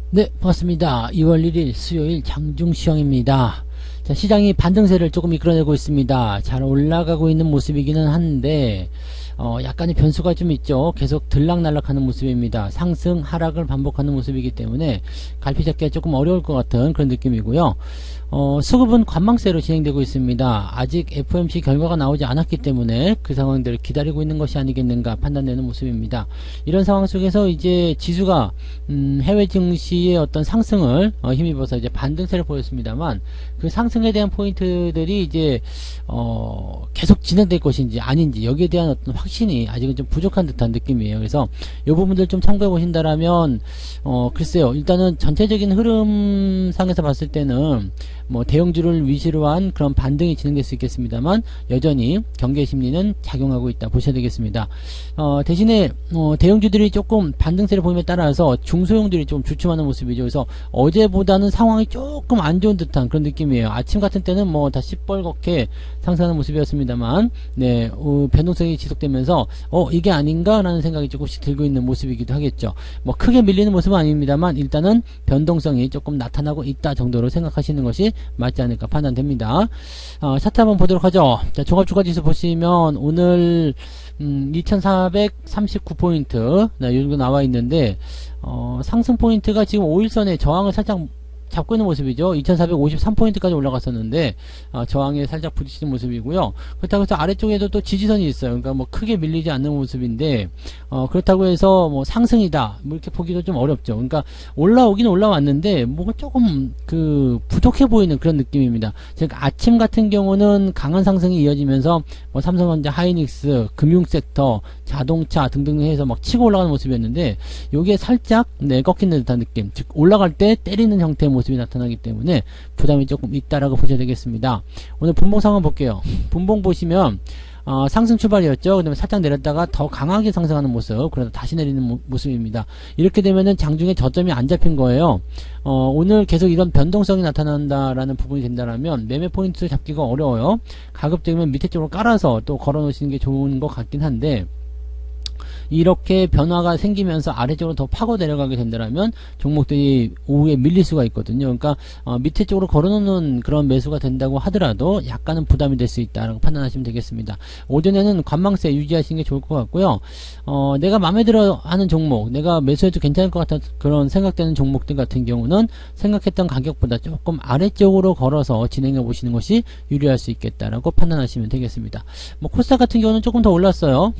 네, 반갑습니다. 2월 1일 수요일 장중시황입니다. 자, 시장이 반등세를 조금 이끌어내고 있습니다. 잘 올라가고 있는 모습이기는 한데 약간의 변수가 좀 있죠. 계속 들락날락하는 모습입니다. 상승, 하락을 반복하는 모습이기 때문에 갈피 잡기가 조금 어려울 것 같은 그런 느낌이고요. 수급은 관망세로 진행되고 있습니다. 아직 FOMC 결과가 나오지 않았기 때문에 그 상황들을 기다리고 있는 것이 아니겠는가 판단되는 모습입니다. 이런 상황 속에서 이제 지수가 해외 증시의 어떤 상승을 힘입어서 이제 반등세를 보였습니다만, 그 상승에 대한 포인트들이 이제 계속 진행될 것인지 아닌지 여기에 대한 어떤 확신이 아직은 좀 부족한 듯한 느낌이에요. 그래서 이 부분들 좀 참고해 보신다라면 글쎄요, 일단은 전체적인 흐름상에서 봤을 때는 뭐 대형주를 위시로 한 그런 반등이 진행될 수 있겠습니다만, 여전히 경계 심리는 작용하고 있다 보셔야 되겠습니다. 대신에 대형주들이 조금 반등세를 보임에 따라서 중소형들이 좀 주춤하는 모습이죠. 그래서 어제보다는 상황이 조금 안 좋은 듯한 그런 느낌이에요. 아침 같은 때는 뭐 다 시뻘겋게 상승하는 모습이었습니다만, 네, 변동성이 지속되면서 이게 아닌가라는 생각이 조금씩 들고 있는 모습이기도 하겠죠. 뭐 크게 밀리는 모습은 아닙니다만, 일단은 변동성이 조금 나타나고 있다 정도로 생각하시는 것이 맞지 않을까 판단됩니다. 차트 한번 보도록 하죠. 자, 종합주가지수 보시면 오늘 2439포인트 네, 이 정도 나와 있는데, 상승 포인트가 지금 5일선에 저항을 살짝 잡고 있는 모습이죠. 2453포인트까지 올라갔었는데 저항에 살짝 부딪히는 모습이고요. 그렇다고 해서 아래쪽에도 또 지지선이 있어요. 그러니까 뭐 크게 밀리지 않는 모습인데, 그렇다고 해서 뭐 상승이다 뭐 이렇게 보기도 좀 어렵죠. 그러니까 올라오긴 올라왔는데 뭐가 조금 부족해 보이는 그런 느낌입니다. 즉 아침 같은 경우는 강한 상승이 이어지면서 뭐 삼성전자, 하이닉스, 금융섹터, 자동차 등등 해서 막 치고 올라가는 모습이었는데, 요게 살짝 꺾이는 듯한 느낌, 즉 올라갈 때 때리는 형태의 모습이 나타나기 때문에 부담이 조금 있다라고 보셔야 되겠습니다. 오늘 분봉 상황 볼게요. 분봉 보시면 상승 출발이었죠. 그 다음에 살짝 내렸다가 더 강하게 상승하는 모습, 그러다 다시 내리는 모습입니다. 이렇게 되면은 장중에 저점이 안 잡힌 거예요. 오늘 계속 이런 변동성이 나타난다라는 부분이 된다라면 매매 포인트를 잡기가 어려워요. 가급적이면 밑에 쪽으로 깔아서 또 걸어 놓으시는 게 좋은 것 같긴 한데, 이렇게 변화가 생기면서 아래쪽으로 더 파고 내려가게 된다면 종목들이 오후에 밀릴 수가 있거든요. 그러니까 밑에 쪽으로 걸어놓는 그런 매수가 된다고 하더라도 약간은 부담이 될 수 있다라고 판단하시면 되겠습니다. 오전에는 관망세 유지하시는 게 좋을 것 같고요. 내가 마음에 들어 하는 종목, 내가 매수해도 괜찮을 것 같은 그런 생각되는 종목들 같은 경우는 생각했던 가격보다 조금 아래쪽으로 걸어서 진행해 보시는 것이 유리할 수 있겠다라고 판단하시면 되겠습니다. 뭐 코스닥 같은 경우는 조금 더 올랐어요.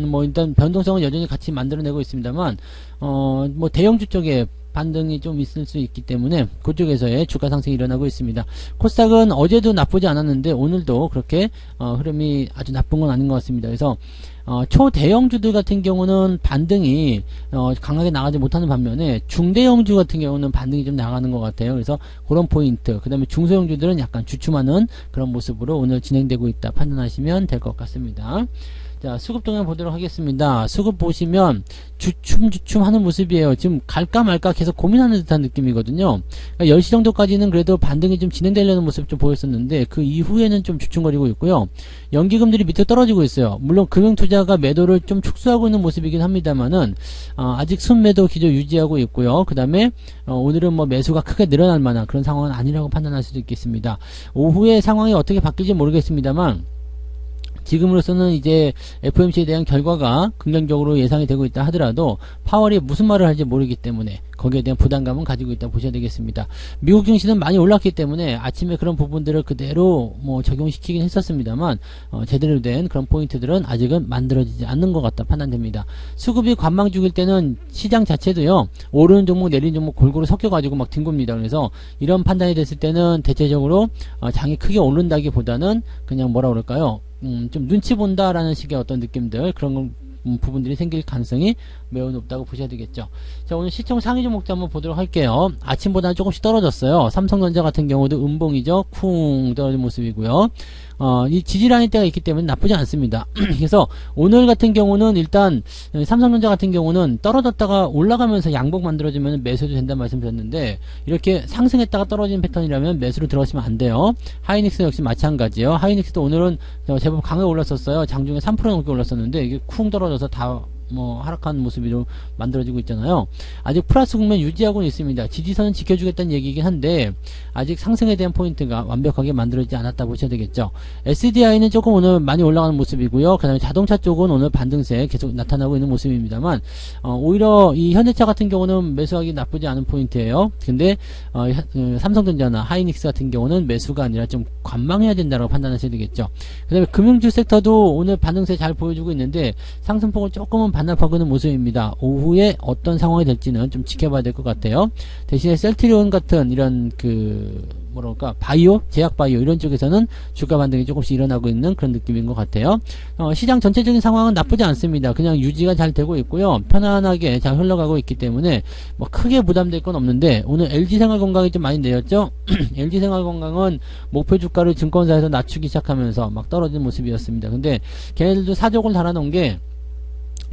뭐 일단 변동성은 여전히 같이 만들어내고 있습니다만, 뭐 대형주 쪽에 반등이 좀 있을 수 있기 때문에 그쪽에서의 주가 상승이 일어나고 있습니다. 코스닥은 어제도 나쁘지 않았는데 오늘도 그렇게 흐름이 아주 나쁜 건 아닌 것 같습니다. 그래서 초대형주들 같은 경우는 반등이 강하게 나가지 못하는 반면에 중대형주 같은 경우는 반등이 좀 나가는 것 같아요. 그래서 그런 포인트, 그 다음에 중소형주들은 약간 주춤하는 그런 모습으로 오늘 진행되고 있다 판단하시면 될 것 같습니다. 자, 수급 동향 보도록 하겠습니다. 수급 보시면 주춤 하는 모습이에요. 지금 갈까 말까 계속 고민하는 듯한 느낌이거든요. 그러니까 10시 정도까지는 그래도 반등이 좀 진행되려는 모습 좀 보였었는데, 그 이후에는 좀 주춤거리고 있고요. 연기금들이 밑에 떨어지고 있어요. 물론 금융투자가 매도를 좀 축소하고 있는 모습이긴 합니다만은 아직 순매도 기조 유지하고 있고요. 그 다음에 오늘은 뭐 매수가 크게 늘어날 만한 그런 상황은 아니라고 판단할 수도 있겠습니다. 오후에 상황이 어떻게 바뀔지 모르겠습니다만, 지금으로서는 이제 FOMC에 대한 결과가 긍정적으로 예상이 되고 있다 하더라도 파월이 무슨 말을 할지 모르기 때문에 거기에 대한 부담감은 가지고 있다 보셔야 되겠습니다. 미국 증시는 많이 올랐기 때문에 아침에 그런 부분들을 그대로 뭐 적용시키긴 했었습니다만, 제대로 된 그런 포인트들은 아직은 만들어지지 않는 것 같다 판단됩니다. 수급이 관망 중일 때는 시장 자체도요, 오르는 종목 내리는 종목 골고루 섞여가지고 막 뒹굽니다. 그래서 이런 판단이 됐을 때는 대체적으로 장이 크게 오른다기보다는 그냥 뭐라 그럴까요, 좀 눈치 본다라는 식의 어떤 느낌들, 그런 부분들이 생길 가능성이 매우 높다고 보셔야 되겠죠. 자, 오늘 시총 상위 종목도 한번 보도록 할게요. 아침보다는 조금씩 떨어졌어요. 삼성전자 같은 경우도 음봉이죠. 쿵 떨어진 모습이고요. 이 지지라인 때가 있기 때문에 나쁘지 않습니다. 그래서 오늘 같은 경우는 일단 삼성전자 같은 경우는 떨어졌다가 올라가면서 양봉 만들어지면 매수도 된다는 말씀드렸는데, 이렇게 상승했다가 떨어지는 패턴이라면 매수로 들어가시면 안 돼요. 하이닉스 역시 마찬가지예요. 하이닉스도 오늘은 제법 강하게 올랐었어요. 장중에 3% 넘게 올랐었는데 이게 쿵 떨어져서 다 뭐 하락한 모습으로 만들어지고 있잖아요. 아직 플러스 국면 유지하고는 있습니다. 지지선은 지켜주겠다는 얘기이긴 한데 아직 상승에 대한 포인트가 완벽하게 만들어지지 않았다 보셔야 되겠죠. SDI는 조금 오늘 많이 올라가는 모습이고요. 그 다음에 자동차 쪽은 오늘 반등세 계속 나타나고 있는 모습입니다만 오히려 이 현대차 같은 경우는 매수하기 나쁘지 않은 포인트예요. 근데 삼성전자나 하이닉스 같은 경우는 매수가 아니라 좀 관망해야 된다고 판단하셔야 되겠죠. 그 다음에 금융주 섹터도 오늘 반등세 잘 보여주고 있는데 상승폭을 조금은 반납하고 있는 모습입니다. 오후에 어떤 상황이 될지는 좀 지켜봐야 될 것 같아요. 대신에 셀트리온 같은 이런 뭐랄까 바이오, 제약 바이오 이런 쪽에서는 주가 반등이 조금씩 일어나고 있는 그런 느낌인 것 같아요. 시장 전체적인 상황은 나쁘지 않습니다. 그냥 유지가 잘 되고 있고요. 편안하게 잘 흘러가고 있기 때문에 뭐 크게 부담될 건 없는데 오늘 LG생활건강이 좀 많이 내렸죠. LG생활건강은 목표 주가를 증권사에서 낮추기 시작하면서 막 떨어지는 모습이었습니다. 근데 걔네들도 사족을 달아놓은 게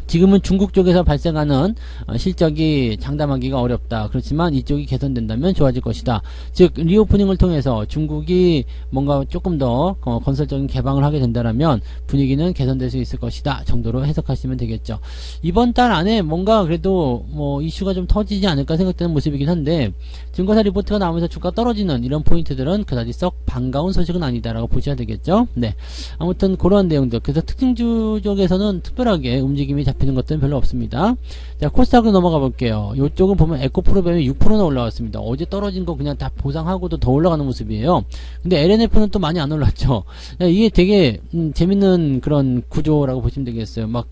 지금은 중국 쪽에서 발생하는 실적이 장담하기가 어렵다. 그렇지만 이쪽이 개선된다면 좋아질 것이다. 즉 리오프닝을 통해서 중국이 뭔가 조금 더 건설적인 개방을 하게 된다면 분위기는 개선될 수 있을 것이다 정도로 해석하시면 되겠죠. 이번 달 안에 뭔가 그래도 뭐 이슈가 좀 터지지 않을까 생각되는 모습이긴 한데 증권사 리포트가 나오면서 주가 떨어지는 이런 포인트들은 그다지 썩 반가운 소식은 아니다라고 보셔야 되겠죠. 네, 아무튼 그러한 내용들. 그래서 특징주 쪽에서는 특별하게 움직임이 잡히는 것들은 별로 없습니다. 자, 코스닥으로 넘어가 볼게요. 이쪽은 보면 에코프로뱀이 6%나 올라왔습니다. 어제 떨어진 거 그냥 다 보상하고도 더 올라가는 모습이에요. 근데 LNF는 또 많이 안 올랐죠. 이게 되게 재밌는 그런 구조라고 보시면 되겠어요. 막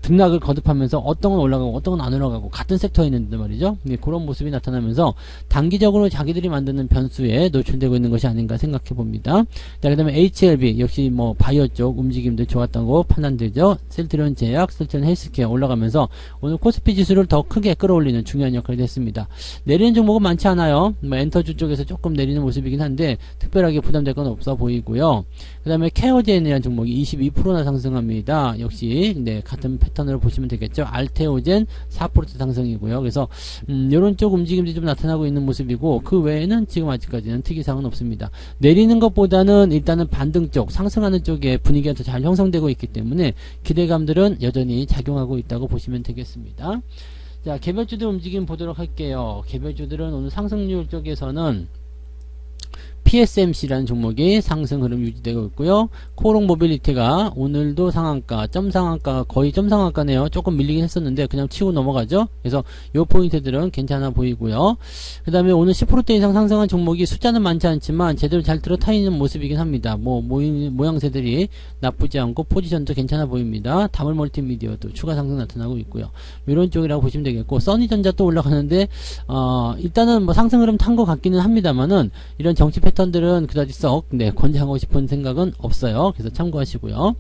등락을 거듭하면서 어떤 건 올라가고 어떤 건 안 올라가고 같은 섹터에 있는데 말이죠. 그런 모습이 나타나면서 단기적으로 자기들이 만드는 변수에 노출되고 있는 것이 아닌가 생각해 봅니다. 자, 그 다음에 HLB 역시 뭐 바이오 쪽 움직임도 좋았다고 판단되죠. 셀트리온 제약, 셀트리온 헬스케어 올라가면서 오늘 코스피 지수를 더 크게 끌어올리는 중요한 역할이 됐습니다. 내리는 종목은 많지 않아요. 뭐 엔터주 쪽에서 조금 내리는 모습이긴 한데 특별하게 부담될 건 없어 보이고요. 그 다음에 케어젠이라는 종목이 22%나 상승합니다. 역시 네, 같은 패턴으로 보시면 되겠죠. 알테오젠 4% 상승이고요. 그래서 이런 쪽 움직임들이 좀 나타나고 있는 모습이고 그 외에는 지금 아직까지는 특이사항은 없습니다. 내리는 것보다는 일단은 반등 쪽, 상승하는 쪽에 분위기가 더 잘 형성되고 있기 때문에 기대감들은 여전히 작용하고 있다고 보시면 되겠습니다. 자, 개별주들 움직임 보도록 할게요. 개별주들은 오늘 상승률 쪽에서는 PSMC라는 종목이 상승 흐름 유지되고 있고요. 코롱 모빌리티가 오늘도 상한가, 점상한가, 거의 점상한가네요. 조금 밀리긴 했었는데 그냥 치고 넘어가죠. 그래서 요 포인트들은 괜찮아 보이고요. 그 다음에 오늘 10%대 이상 상승한 종목이 숫자는 많지 않지만 제대로 잘 들어타있는 모습이긴 합니다. 뭐 모양새들이 나쁘지 않고 포지션도 괜찮아 보입니다. 다물 멀티미디어도 추가 상승 나타나고 있고요. 이런 쪽이라고 보시면 되겠고, 써니전자 또 올라가는데 일단은 뭐 상승 흐름 탄 것 같기는 합니다만은 이런 정치 패턴들은 그다지 썩 권장하고 싶은 생각은 없어요. 그래서 참고하시고요.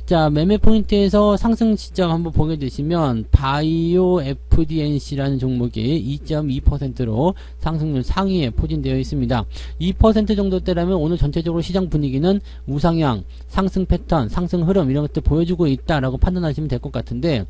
자, 매매 포인트에서 상승 시점 한번 보게 되시면 바이오 FDNC라는 종목이 2.2%로 상승률 상위에 포진되어 있습니다. 2% 정도대라면 오늘 전체적으로 시장 분위기는 우상향, 상승 패턴, 상승 흐름 이런 것들 보여주고 있다라고 판단하시면 될 것 같은데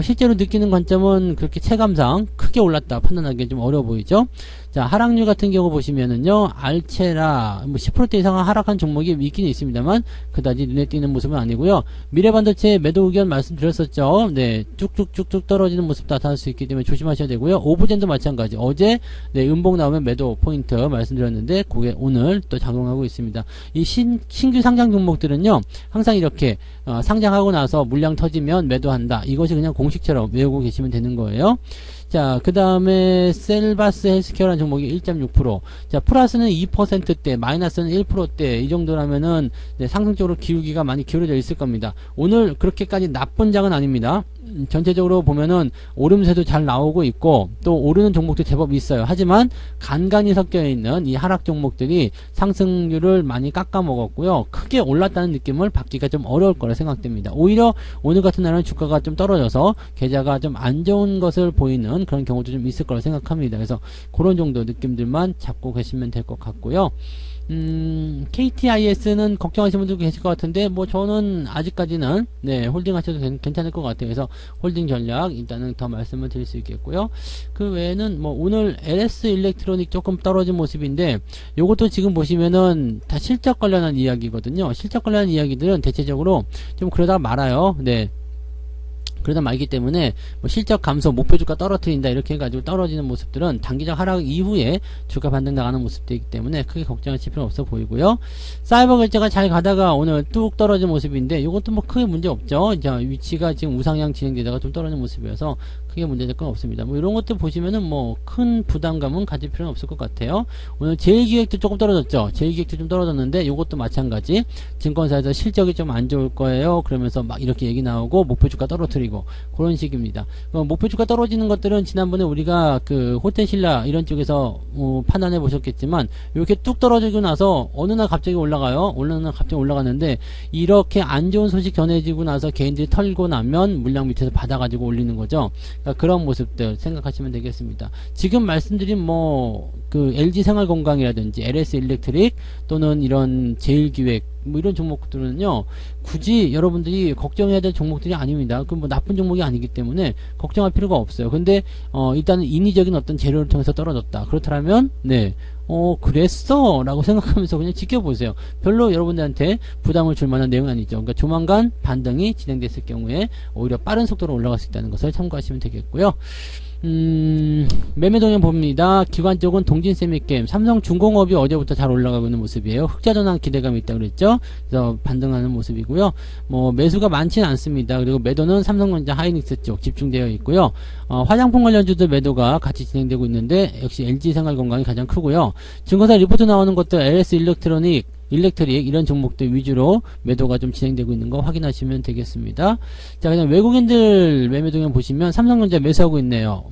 실제로 느끼는 관점은 그렇게 체감상 크게 올랐다 판단하기 좀 어려워 보이죠. 자, 하락률 같은 경우 보시면은요, 알체라, 10% 이상 하락한 종목이 있긴 있습니다만, 그다지 눈에 띄는 모습은 아니고요. 미래반도체 매도 의견 말씀드렸었죠. 네, 쭉쭉쭉쭉 떨어지는 모습 나타날 수 있기 때문에 조심하셔야 되고요. 오브젠도 마찬가지. 어제, 음봉 나오면 매도 포인트 말씀드렸는데, 그게 오늘 또 작용하고 있습니다. 이 신규 상장 종목들은요, 항상 이렇게, 상장하고 나서 물량 터지면 매도한다. 이것이 그냥 공식처럼 외우고 계시면 되는 거예요. 자, 그 다음에 셀바스 헬스케어라는 종목이 1.6%. 자, 플러스는 2%대, 마이너스는 1%대 이 정도라면은 상승적으로 기울기가 많이 기울어져 있을 겁니다. 오늘 그렇게까지 나쁜 장은 아닙니다. 전체적으로 보면은 오름세도 잘 나오고 있고 또 오르는 종목도 제법 있어요. 하지만 간간히 섞여 있는 이 하락 종목들이 상승률을 많이 깎아 먹었고요. 크게 올랐다는 느낌을 받기가 좀 어려울 거라 생각됩니다. 오히려 오늘 같은 날은 주가가 좀 떨어져서 계좌가 좀 안 좋은 것을 보이는 그런 경우도 좀 있을 거라 생각합니다. 그래서 그런 정도 느낌들만 잡고 계시면 될 것 같고요. KTIS는 걱정하시는 분들 계실 것 같은데 뭐 저는 아직까지는 홀딩 하셔도 괜찮을 것 같아요. 그래서 홀딩 전략 일단은 더 말씀을 드릴 수 있겠고요. 그 외에는 뭐 오늘 LS 일렉트로닉 조금 떨어진 모습인데 요것도 지금 보시면은 다 실적 관련한 이야기거든요. 실적 관련한 이야기들은 대체적으로 좀 그러다가 말아요. 그러다 말기 때문에 뭐 실적 감소, 목표 주가 떨어뜨린다 이렇게 해가지고 떨어지는 모습들은 단기적 하락 이후에 주가 반등 나가는 모습들이기 때문에 크게 걱정하실 필요는 없어 보이고요. 사이버 결제가 잘 가다가 오늘 뚝 떨어진 모습인데 이것도 뭐 크게 문제 없죠. 이제 위치가 지금 우상향 진행되다가 좀 떨어진 모습이어서 크게 문제될 건 없습니다. 뭐 이런 것들 보시면은 뭐 큰 부담감은 가질 필요는 없을 것 같아요. 오늘 제일기획도 조금 떨어졌죠. 제일기획도 좀 떨어졌는데 이것도 마찬가지 증권사에서 실적이 좀 안 좋을 거예요. 그러면서 막 이렇게 얘기 나오고 목표 주가 떨어뜨리고 그런 식입니다. 목표 주가 떨어지는 것들은 지난번에 우리가 그 호텔신라 이런 쪽에서 판단해 보셨겠지만 이렇게 뚝 떨어지고 나서 어느 날 갑자기 올라가요. 어느 날 갑자기 올라가는데 이렇게 안 좋은 소식 전해지고 나서 개인들이 털고 나면 물량 밑에서 받아가지고 올리는 거죠. 그러니까 그런 모습들 생각하시면 되겠습니다. 지금 말씀드린 뭐 그 LG생활건강이라든지 LS일렉트릭 또는 이런 제일기획 뭐 이런 종목들은요 굳이 여러분들이 걱정해야 될 종목들이 아닙니다. 그 뭐 나쁜 종목이 아니기 때문에 걱정할 필요가 없어요. 근데 일단은 인위적인 어떤 재료를 통해서 떨어졌다. 그렇다면 네. 그랬어 라고 생각하면서 그냥 지켜보세요. 별로 여러분들한테 부담을 줄 만한 내용은 아니죠. 그러니까 조만간 반등이 진행됐을 경우에 오히려 빠른 속도로 올라갈 수 있다는 것을 참고하시면 되겠고요. 매매 동향 봅니다. 기관 쪽은 동진세미겜, 삼성중공업이 어제부터 잘 올라가고 있는 모습이에요. 흑자전환 기대감이 있다고 그랬죠. 그래서 반등하는 모습이고요. 뭐 매수가 많지는 않습니다. 그리고 매도는 삼성전자, 하이닉스 쪽 집중되어 있고요. 화장품 관련주들 매도가 같이 진행되고 있는데 역시 LG생활건강이 가장 크고요. 증권사 리포트 나오는 것들 일렉트릭 이런 종목들 위주로 매도가 좀 진행되고 있는 거 확인하시면 되겠습니다. 자, 그냥 외국인들 매매 동향 보시면 삼성전자 매수하고 있네요.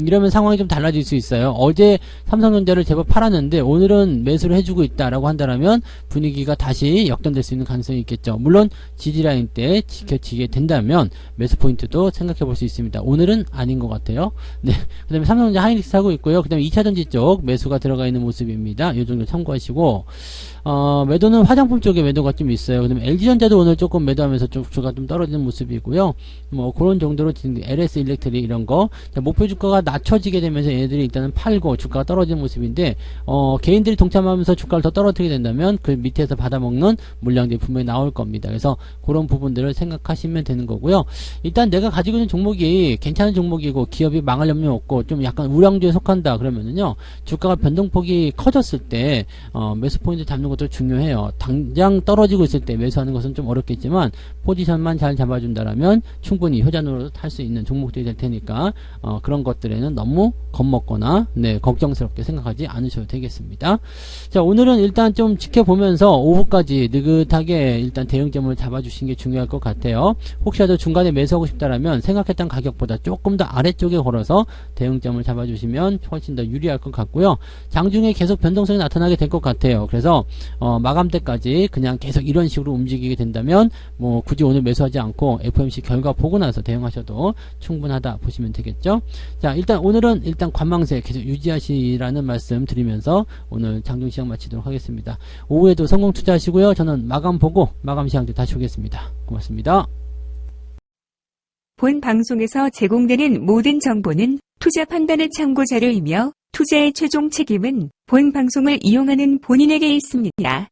이러면 상황이 좀 달라질 수 있어요. 어제 삼성전자를 제법 팔았는데 오늘은 매수를 해주고 있다라고 한다면 분위기가 다시 역전될 수 있는 가능성이 있겠죠. 물론 지지라인 때 지켜지게 된다면 매수 포인트도 생각해 볼 수 있습니다. 오늘은 아닌 것 같아요. 네, 그 다음에 삼성전자 하이닉스 하고 있고요. 그 다음에 2차전지 쪽 매수가 들어가 있는 모습입니다. 이 정도 참고하시고 매도는 화장품 쪽에 매도가 좀 있어요. 그 다음에 LG전자도 오늘 조금 매도하면서 주가 좀 떨어지는 모습이고요. 뭐 그런 정도로 LS 일렉트릭 이런 거 목표 주가가 낮춰지게 되면서 얘네들이 일단은 팔고 주가가 떨어지는 모습인데 개인들이 동참하면서 주가를 더 떨어뜨리게 된다면 그 밑에서 받아먹는 물량들이 분명히 나올 겁니다. 그래서 그런 부분들을 생각하시면 되는 거고요. 일단 내가 가지고 있는 종목이 괜찮은 종목이고 기업이 망할 염려 없고 좀 약간 우량주에 속한다 그러면은요 주가가 변동폭이 커졌을 때 매수 포인트 잡는 것도 중요해요. 당장 떨어지고 있을 때 매수하는 것은 좀 어렵겠지만 포지션만 잘 잡아준다라면 충분히 효자노릇 할 수 있는 종목들이 될 테니까 그런 것들에는 너무 겁먹거나 걱정스럽게 생각하지 않으셔도 되겠습니다. 자, 오늘은 일단 좀 지켜보면서 오후까지 느긋하게 일단 대응점을 잡아주시는 게 중요할 것 같아요. 혹시라도 중간에 매수하고 싶다라면 생각했던 가격보다 조금 더 아래쪽에 걸어서 대응점을 잡아주시면 훨씬 더 유리할 것 같고요. 장중에 계속 변동성이 나타나게 될 것 같아요. 그래서 마감 때까지 그냥 계속 이런 식으로 움직이게 된다면 뭐 굳이 오늘 매수하지 않고 FOMC 결과 보고 나서 대응하셔도 충분하다 보시면 되겠죠. 자, 일단 오늘은 관망세 계속 유지하시라는 말씀 드리면서 오늘 장중 시장 마치도록 하겠습니다. 오후에도 성공 투자하시고요. 저는 마감 보고 마감 시장 때 다시 오겠습니다. 고맙습니다. 본 방송에서 제공되는 모든 정보는 투자 판단의 참고 자료이며 투자의 최종 책임은 본 방송을 이용하는 본인에게 있습니다.